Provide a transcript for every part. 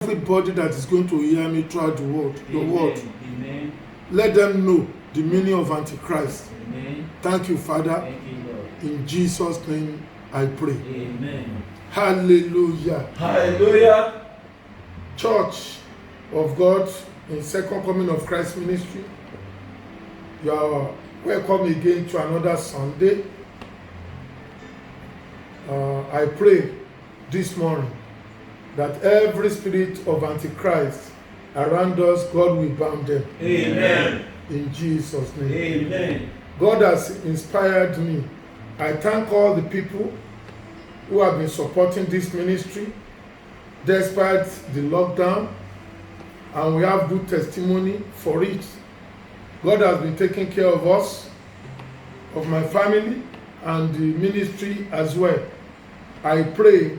everybody that is going to hear me throughout the world, the world. Amen. Let them know the meaning of Antichrist. Amen. Thank you, Father. Thank you, Lord. In Jesus' name I pray. Amen. Hallelujah. Hallelujah. Church of God in Second Coming of Christ Ministry, you are welcome again to another Sunday. I pray this morning that every spirit of Antichrist around us, God will bound them. Amen. In Jesus' name. Amen. God has inspired me. I thank all the people who have been supporting this ministry despite the lockdown, and we have good testimony for it. God has been taking care of us, of my family, and the ministry as well. I pray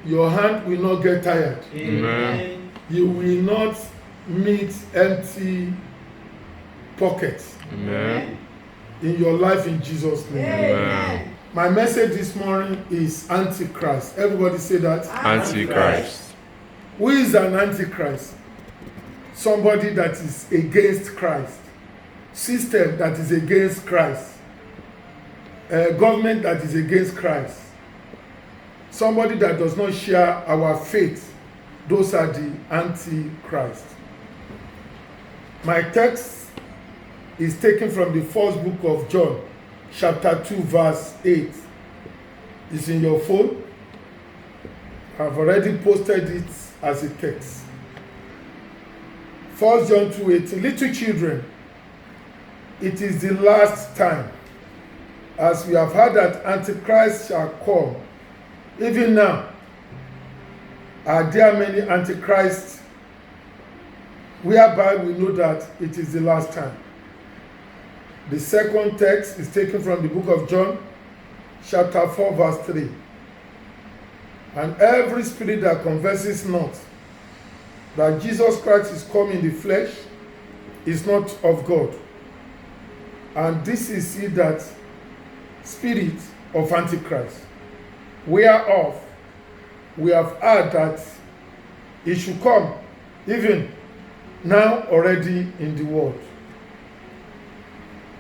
your hand will not get tired. Amen. You will not meet empty pockets. Amen. In your life in Jesus' name. Amen. My message this morning is Antichrist. Everybody say that. Antichrist. Who is an Antichrist? Somebody that is against Christ. System that is against Christ. Government that is against Christ. Somebody that does not share our faith. Those are the Antichrist. My text is taken from the first book of John, chapter 2, verse 8. It's in your phone. I've already posted it as a text. 1 John 2:18. Little children, it is the last time. As we have heard that Antichrist shall come, even now, are there many Antichrists, whereby we know that it is the last time. The second text is taken from the book of John, chapter 4, verse 3. And every spirit that confesses not that Jesus Christ is come in the flesh is not of God. And this is he that spirit of Antichrist, whereof we have heard that he should come, even now already in the world.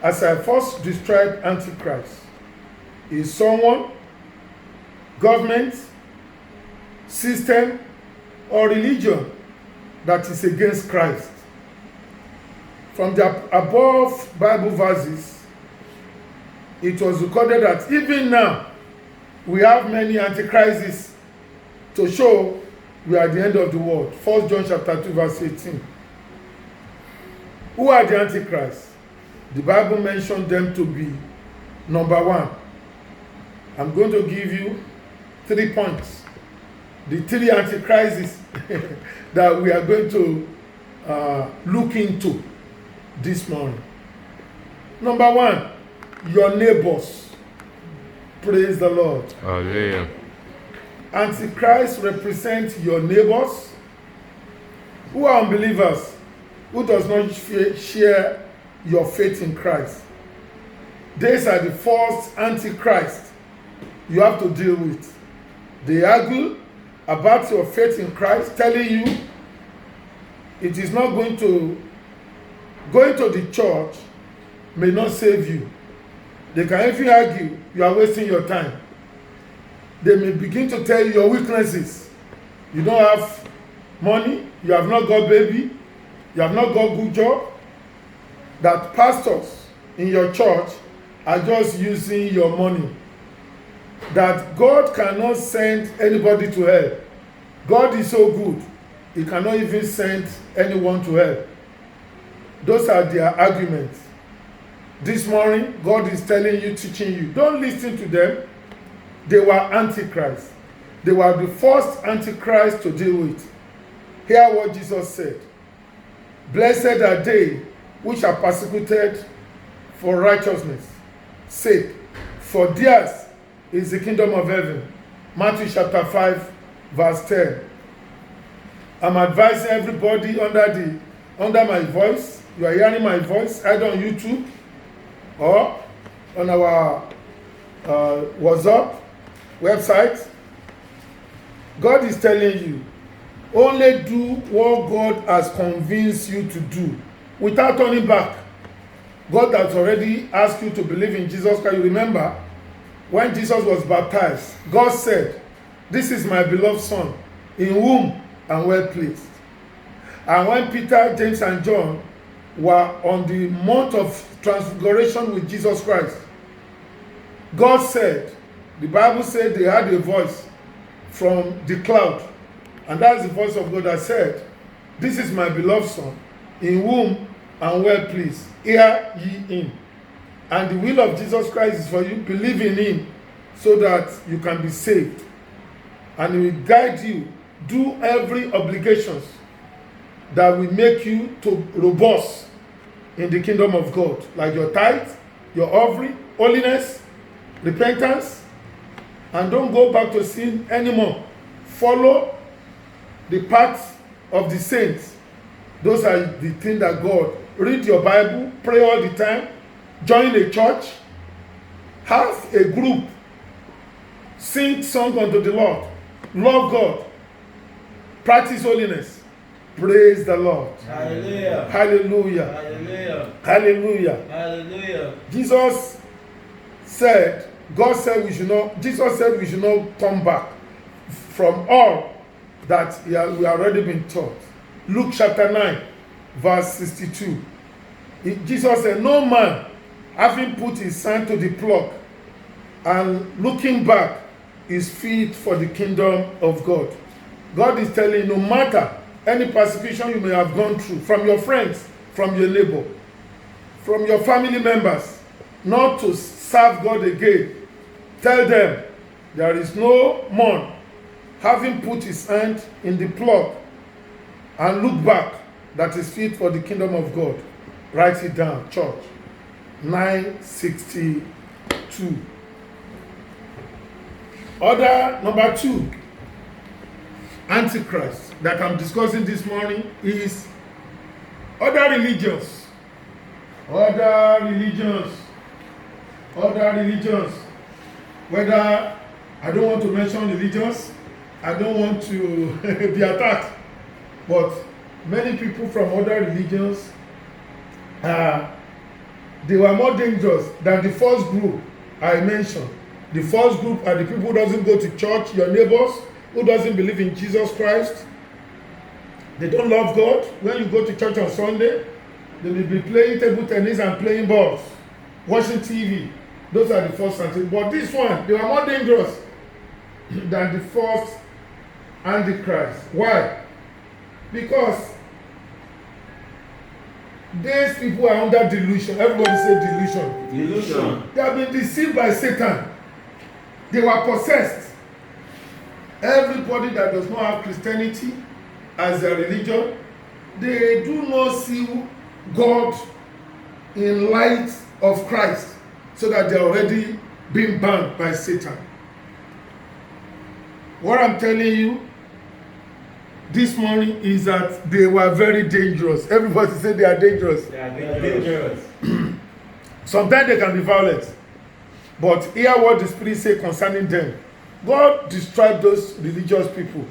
As I first described Antichrist, is someone, government, system, or religion that is against Christ. From the above Bible verses, it was recorded that even now we have many antichrists to show we are at the end of the world. 1 John chapter 2, verse 18. Who are the antichrists? The Bible mentioned them to be, number one, I'm going to give you 3 points. The 3 antichrists that we are going to look into this morning. Number one, your neighbors. Praise the Lord. Hallelujah. Antichrist represents your neighbors who are unbelievers, who does not share your faith in Christ. These are the first Antichrist you have to deal with. They argue about your faith in Christ, telling you it is not going to the church may not save you. They can even argue you are wasting your time. They may begin to tell you your weaknesses. You don't have money, you have not got baby, you have not got good job. That pastors in your church are just using your money. That God cannot send anybody to hell. God is so good, he cannot even send anyone to hell. Those are their arguments. This morning, God is telling you, teaching you, don't listen to them. They were Antichrist. They were the first Antichrist to deal with. Hear what Jesus said. Blessed are they which are persecuted for righteousness' sake, for theirs is the kingdom of heaven. Matthew chapter 5, verse 10. I'm advising everybody under my voice. You are hearing my voice either on YouTube or on our WhatsApp website. God is telling you Only do what God has convinced you to do without turning back. God has already asked you to believe in Jesus Christ. You remember when Jesus was baptized, God said, "This is my beloved Son, in whom I'm well pleased." And when Peter, James, and John were on the Mount of Transfiguration with Jesus Christ, God said, the Bible said they had a voice from the cloud. And that's the voice of God that said, "This is my beloved Son, in whom I'm well pleased. Hear ye him." And the will of Jesus Christ is for you to believe in him so that you can be saved. And he will guide you, do every obligations that will make you to robust in the kingdom of God, like your tithe, your offering, holiness, repentance, and don't go back to sin anymore. Follow the path of the saints. Those are the things that God. Read your Bible, pray all the time, join a church, have a group, sing song unto the Lord, love God, practice holiness. Praise the Lord. Hallelujah. Hallelujah. Hallelujah. Hallelujah. Hallelujah. Jesus said, Jesus said we should not turn back from all that we have already been taught. Luke chapter 9, verse 62. Jesus said, "No man, having put his hand to the plough and looking back, is fit for the kingdom of God." God is telling you, no matter any persecution you may have gone through, from your friends, from your neighbor, from your family members, not to serve God again. Tell them there is no man having put his hand in the plough and look back that is fit for the kingdom of God. Write it down, church. 962. Order number 2, Antichrist, that I'm discussing this morning is other religions. Other religions. Other religions. Whether, I don't want to mention religions, I don't want to be attacked, but many people from other religions, they were more dangerous than the first group I mentioned. The first group are the people who doesn't go to church, your neighbors, who doesn't believe in Jesus Christ. They don't love God. When you go to church on Sunday, they will be playing table tennis and playing balls, watching TV. Those are the first ones. But this one, they were more dangerous than the first Antichrist. Why? Because these people are under delusion. Everybody say delusion. Delusion. They have been deceived by Satan. They were possessed. Everybody that does not have Christianity as their religion, they do not see God in light of Christ, so that they are already being bound by Satan. What I'm telling you this morning is that they were very dangerous. Everybody say they are dangerous. They are dangerous. Sometimes they can be violent, but hear what the Spirit says concerning them. God described those religious people.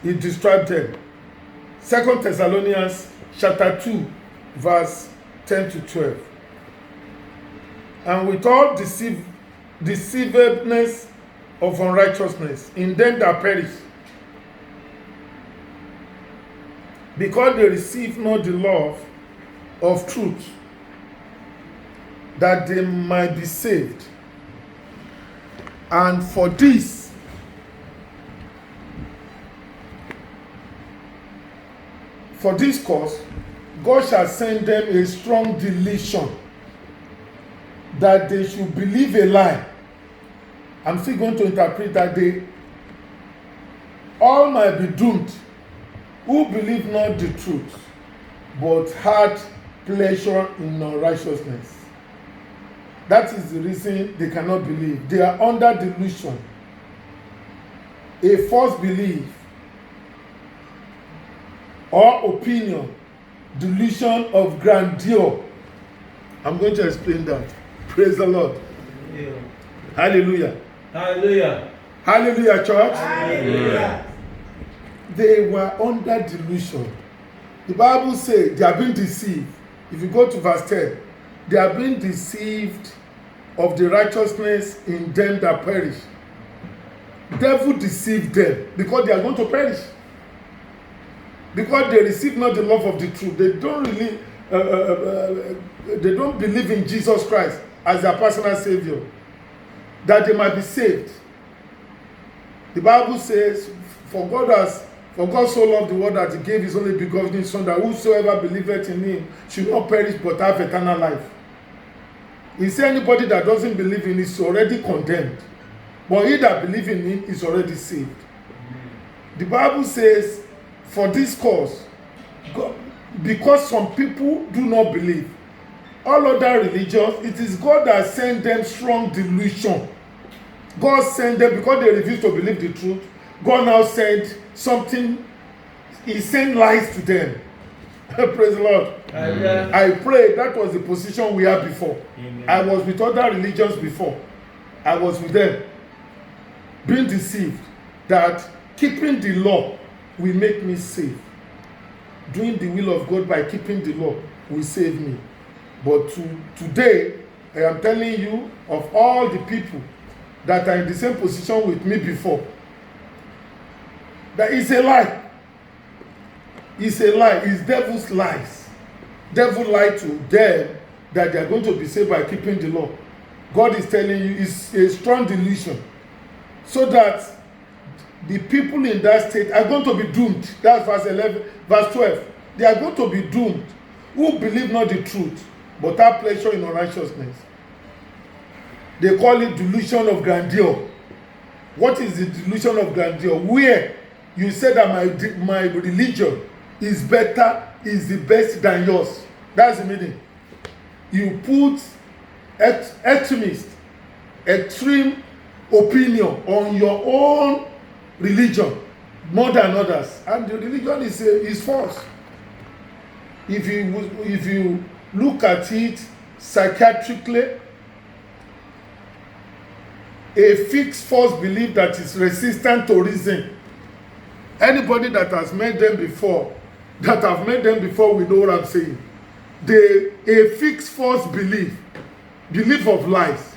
He described them. 2 Thessalonians chapter 2, verse 10 to 12. And with all deceivableness of unrighteousness in them that perish, because they receive not the love of truth, that they might be saved. And for this cause, God shall send them a strong delusion, that they should believe a lie. I'm still going to interpret that they all might be doomed, who believe not the truth, but had pleasure in unrighteousness. That is the reason they cannot believe. They are under delusion. A false belief or opinion, delusion of grandeur. I'm going to explain that. Praise the Lord. Yeah. Hallelujah. Hallelujah. Hallelujah, church. Hallelujah. they were under delusion. The Bible says they are being deceived. If you go to verse 10, they are being deceived of the righteousness in them that perish. Devil deceived them because they are going to perish. Because they receive not the love of the truth. They don't really, they don't believe in Jesus Christ as their personal Savior, that they might be saved. The Bible says, for God so loved the world that he gave his only begotten Son, that whosoever believeth in him should not perish but have eternal life. He said anybody that doesn't believe in him is already condemned, but he that believes in him is already saved. The Bible says, for this cause, God, because some people do not believe, all other religions, it is God that sent them strong delusion. God sent them because they refused to believe the truth. God now sent something, he sent lies to them. Praise the Lord. Amen. I pray that was the position we had before. Amen. I was with other religions before. I was with them, being deceived that keeping the law will make me safe. Doing the will of God by keeping the law will save me. But today, I am telling you, of all the people that are in the same position with me before, that is a lie. It's a lie. It's devil's lies. Devil lied to them that they are going to be saved by keeping the law. God is telling you it's a strong delusion, so that the people in that state are going to be doomed. That's verse 11, verse 12. They are going to be doomed who believe not the truth, but have pleasure in unrighteousness. They call it delusion of grandeur. What is the delusion of grandeur? Where you say that my religion is better, is the best than yours. That's the meaning. You put extreme opinion on your own religion more than others, and the religion is false. If you look at it psychiatrically, a fixed false belief that is resistant to reason. Anybody that has met them before, we know what I'm saying. A fixed false belief of lies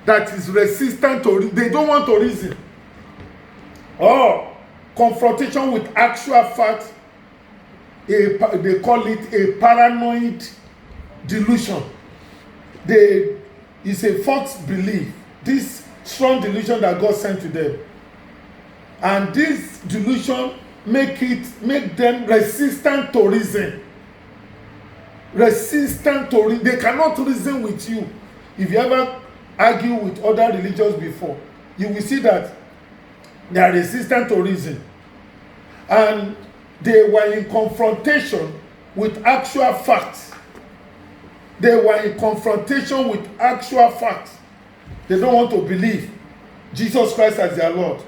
that is resistant to reason. They don't want to reason. Or confrontation with actual fact, they call it a paranoid delusion. It's a false belief. This strong delusion that God sent to them. And this delusion make them resistant to reason. They cannot reason with you. If you ever argue with other religions before, you will see that they are resistant to reason. And they were in confrontation with actual facts. They don't want to believe Jesus Christ as their Lord.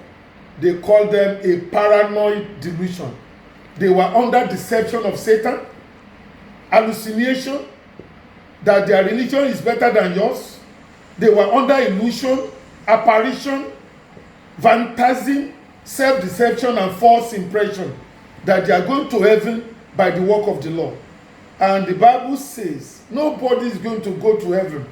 They call them a paranoid delusion. They were under deception of Satan, hallucination that their religion is better than yours. They were under illusion, apparition, phantasm, self-deception, and false impression that they are going to heaven by the work of the law. And the Bible says nobody is going to go to heaven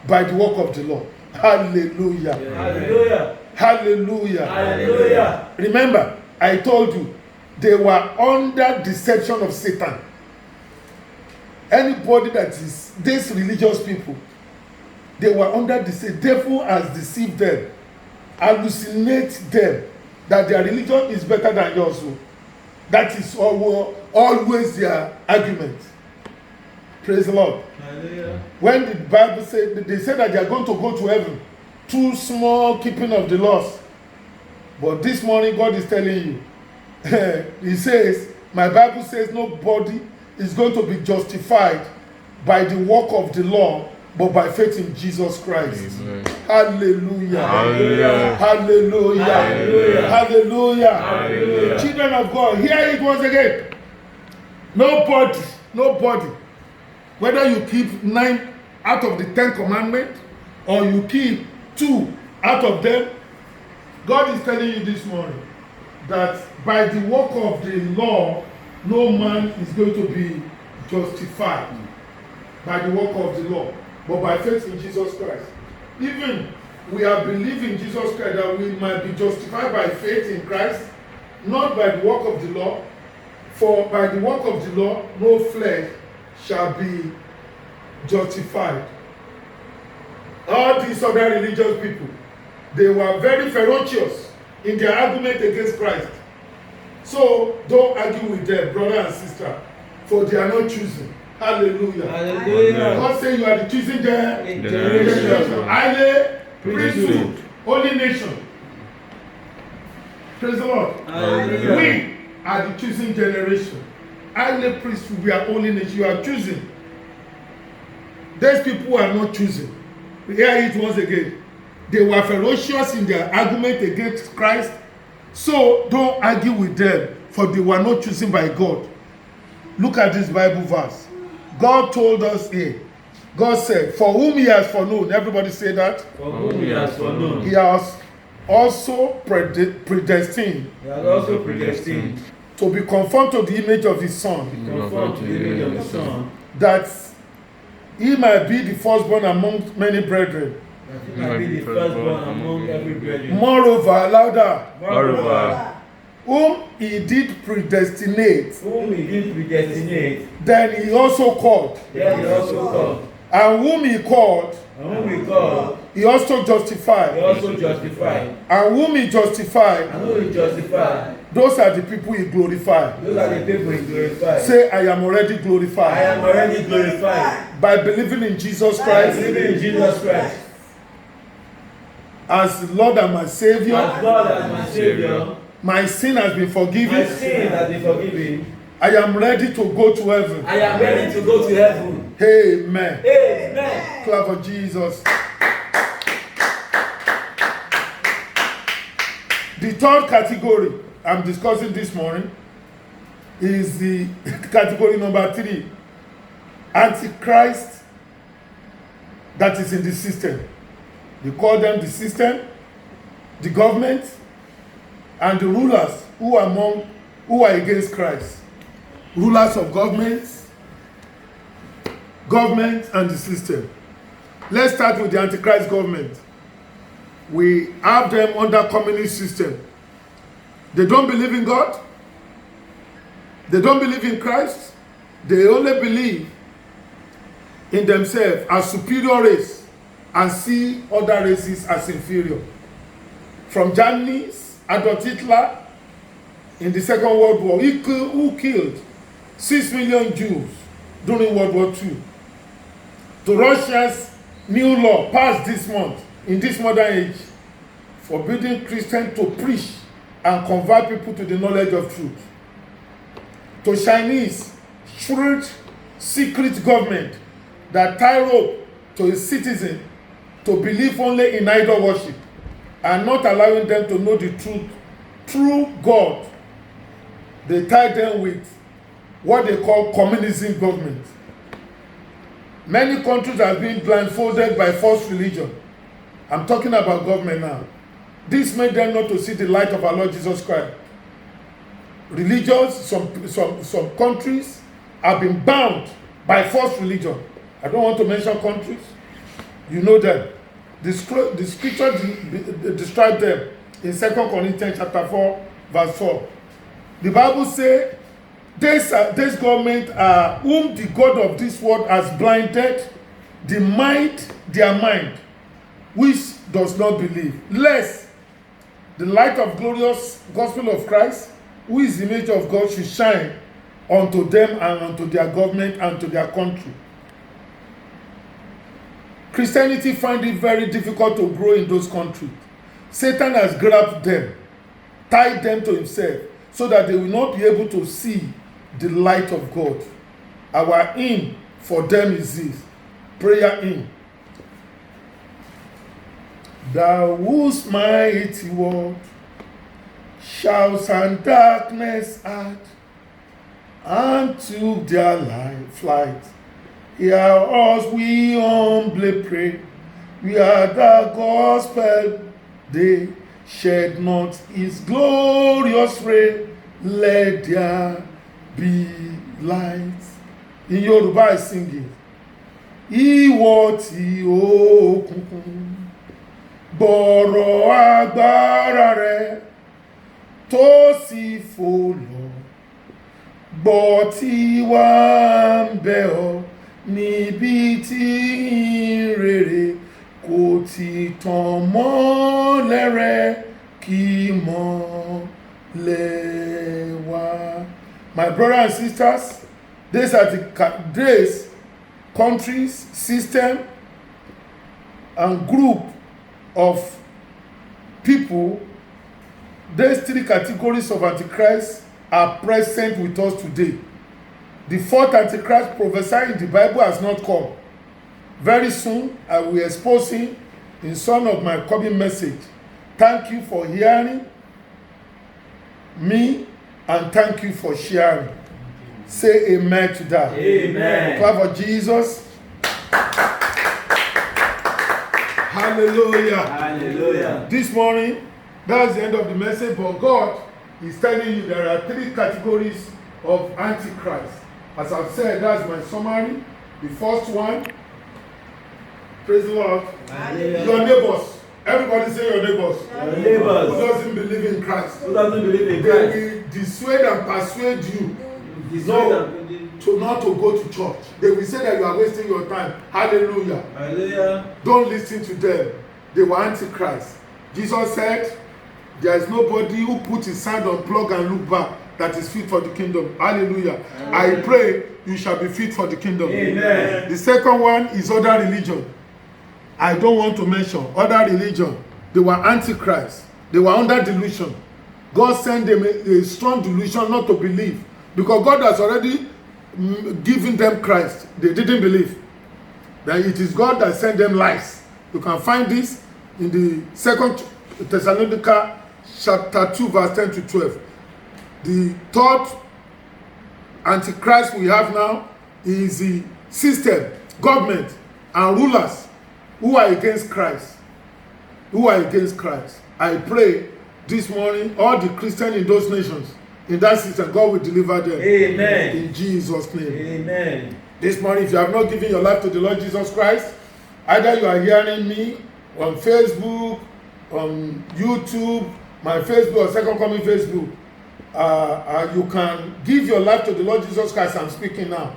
by the work of the law. Hallelujah. Yeah. Hallelujah. Hallelujah. Hallelujah. Remember, I told you, they were under deception of Satan. Anybody that is these religious people, they were under deception. Devil has deceived them, hallucinate them that their religion is better than yours. That is always their argument. Praise the Lord. Hallelujah. When the Bible said, they said that they are going to go to heaven through small keeping of the laws. But this morning God is telling you, he says, my Bible says nobody is going to be justified by the work of the law, but by faith in Jesus Christ. Amen. Hallelujah. Hallelujah. Hallelujah. Hallelujah. Hallelujah. Hallelujah. Children of God, here it was again. Nobody, whether you keep 9 out of the 10 commandments or you keep 2 out of them, God is telling you this morning that by the work of the law, no man is going to be justified by the work of the law, but by faith in Jesus Christ. Even we are believing Jesus Christ that we might be justified by faith in Christ, not by the work of the law. For by the work of the law, no flesh shall be justified. All these other religious people, they were very ferocious in their argument against Christ. So don't argue with them, brother and sister, for they are not choosing. Hallelujah. Hallelujah. God say you are the choosing Generation. highly priesthood, holy nation. Praise the Lord. Hallelujah. We are the choosing generation. Highly priesthood, we are holy nation. You are choosing. These people are not choosing. We hear it once again. They were ferocious in their argument against Christ. So don't argue with them, for they were not chosen by God. Look at this Bible verse. God told us here. God said, for whom he has foreknown, everybody say that. For whom he has foreknown. He has also predestined He has also predestined to be conformed to the image of his Son, conformed to the image of the Son, that he might be the firstborn among many brethren. that he might be the firstborn among every brethren. Moreover, louder, Moreover, whom he did predestinate, whom he did predestinate, then he also called. then he also called. And whom he called, And whom he called, he also he justified. also justified. And whom he justified, And whom he justified, those are the people he glorified. those are the people he glorified. Say, I am already I glorified am already glorified by believing in Jesus by Christ believing in Jesus Christ as Lord and my Savior. as God and my Savior. My sin has been My forgiven. sin has been forgiven. I am ready to go to heaven. I am ready to go to heaven. Amen. Amen. Clap for Jesus. The third category I'm discussing this morning is the category number 3. Antichrist that is in the system. They call them the system, the government, and the rulers who are against Christ. Rulers of governments, government and the system. Let's start with the Antichrist government. We have them under communist system. They don't believe in God. They don't believe in Christ. They only believe in themselves as superior race and see other races as inferior. From Germany's Adolf Hitler in the Second World War, who killed 6 million Jews during World War II. To Russia's new law passed this month, in this modern age, forbidding Christians to preach and convert people to the knowledge of truth. To Chinese shrewd secret government that tie rope to its citizens to believe only in idol worship and not allowing them to know the true God. They tie them with what they call communism government. Many countries have been blindfolded by false religion. I'm talking about government now. This made them not to see the light of our Lord Jesus Christ. Religions, some countries have been bound by false religion. I don't want to mention countries. You know them. The scripture describes them in 2 Corinthians chapter 4, verse 4. The Bible says, this government whom the God of this world has blinded their mind, which does not believe, lest the light of glorious gospel of Christ, who is the image of God, should shine unto them and unto their government and to their country. Christianity finds it very difficult to grow in those countries. Satan has grabbed them, tied them to himself, so that they will not be able to see the light of God. Our aim for them is this. Prayer aim. Thou whose mighty word shouts and darkness had, and took their flight. Hear us, we humbly pray. We are the gospel, they shed not his glorious ray. let there be light. In Yoruba I sing it. Ìwọ tí òkùnkùn gbọ̀rọ̀ agbára rẹ̀ tó sì fò lọ. Gbọ́ tí wá ń bẹ̀ ọ́ níbi tí rere kò ti tàn mọ́lẹ̀ rẹ̀ kí mọ́lẹ̀ wá. My brothers and sisters, these are the days, countries, system, and group of people. These three categories of Antichrist are present with us today. The fourth Antichrist prophesied in the Bible has not come. Very soon, I will expose him in some of my coming message. Thank you for hearing me, and thank you for sharing. Say amen to that. Amen. Clap for Jesus. Hallelujah. Hallelujah. This morning, that's the end of the message, but God is telling you there are three categories of Antichrist. As I've said, that's my summary. The first one, praise the Lord, Hallelujah. your neighbors. Everybody say your neighbors. Your Who neighbors doesn't believe in Christ. who doesn't believe in They Christ. will dissuade and persuade you No. to not to go to church. They will say that you are wasting your time. Hallelujah. Hallelujah. Don't listen to them. They were Antichrist. Jesus said, there is nobody who put his hand on plug and look back that is fit for the kingdom. Hallelujah. I pray you shall be fit for the kingdom. Amen. The second one is other religion. I don't want to mention other religion. They were Antichrist. They were under delusion. God sent them a strong delusion not to believe. Because God has already given them Christ. They didn't believe. That it is God that sent them lies. You can find this in the 2 Thessalonica chapter 2 verse 10 to 12. The third Antichrist we have now is the system, government, and rulers who are against Christ. Who are against Christ. I pray this morning all the Christians in those nations, in that system, God will deliver them. Amen. In Jesus' name. Amen. This morning, if you have not given your life to the Lord Jesus Christ, either you are hearing me on Facebook, on YouTube, my Facebook or Second Coming Facebook, you can give your life to the Lord Jesus Christ. I'm speaking now.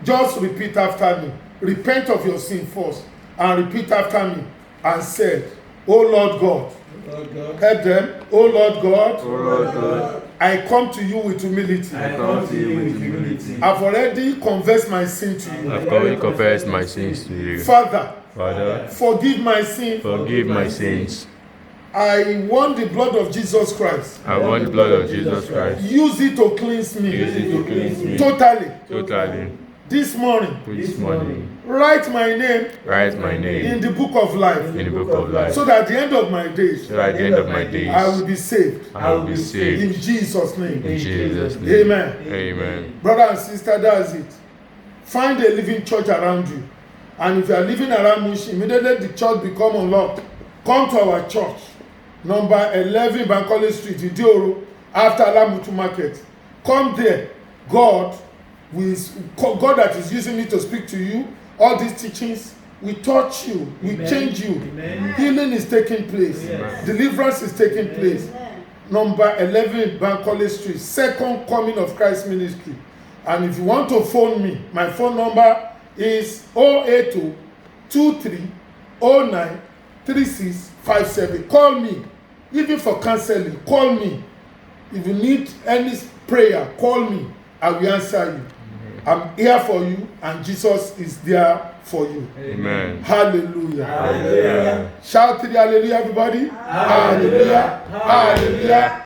Just repeat after me. Repent of your sin first and repeat after me and say, "Oh Lord God," Lord God, help them. "Oh Lord God, O Lord God, I come to you with humility. I come to you with humility. I've already confessed my sin to you. I've already confessed my sins to you. Father, Father, forgive my sin. forgive my sins. I want the blood of Jesus Christ. I want the blood of Jesus Christ. Use it to cleanse me. Use it to cleanse me Totally. totally. This morning, This morning, write my name write my in name the book of life, in the book of life, so that at the end of my days, so at the end of my days, I will be saved. I will be In saved. Jesus' name. In Jesus' name. Amen. Amen. Brother and sister, that's it. Find a living church around you. And if you are living around Mushi, immediately the church become unlocked. Come to our church. Number 11 Bankole Street, Idioro, after Alamutu Market. Come there. God that is using me to speak to you, all these teachings, we touch you, we Amen. change you. Amen. Healing is taking place. Yes. Deliverance is taking place. Number 11 Bankole Street, Second Coming of Christ Ministry. And if you want to phone me, my phone number is 082 23 09 3657. Call me. Even for counseling, call me. If you need any prayer, call me. I will answer you. I'm here for you, and Jesus is there for you. Amen. Hallelujah. Hallelujah. Shout to the hallelujah, everybody. Hallelujah. Hallelujah.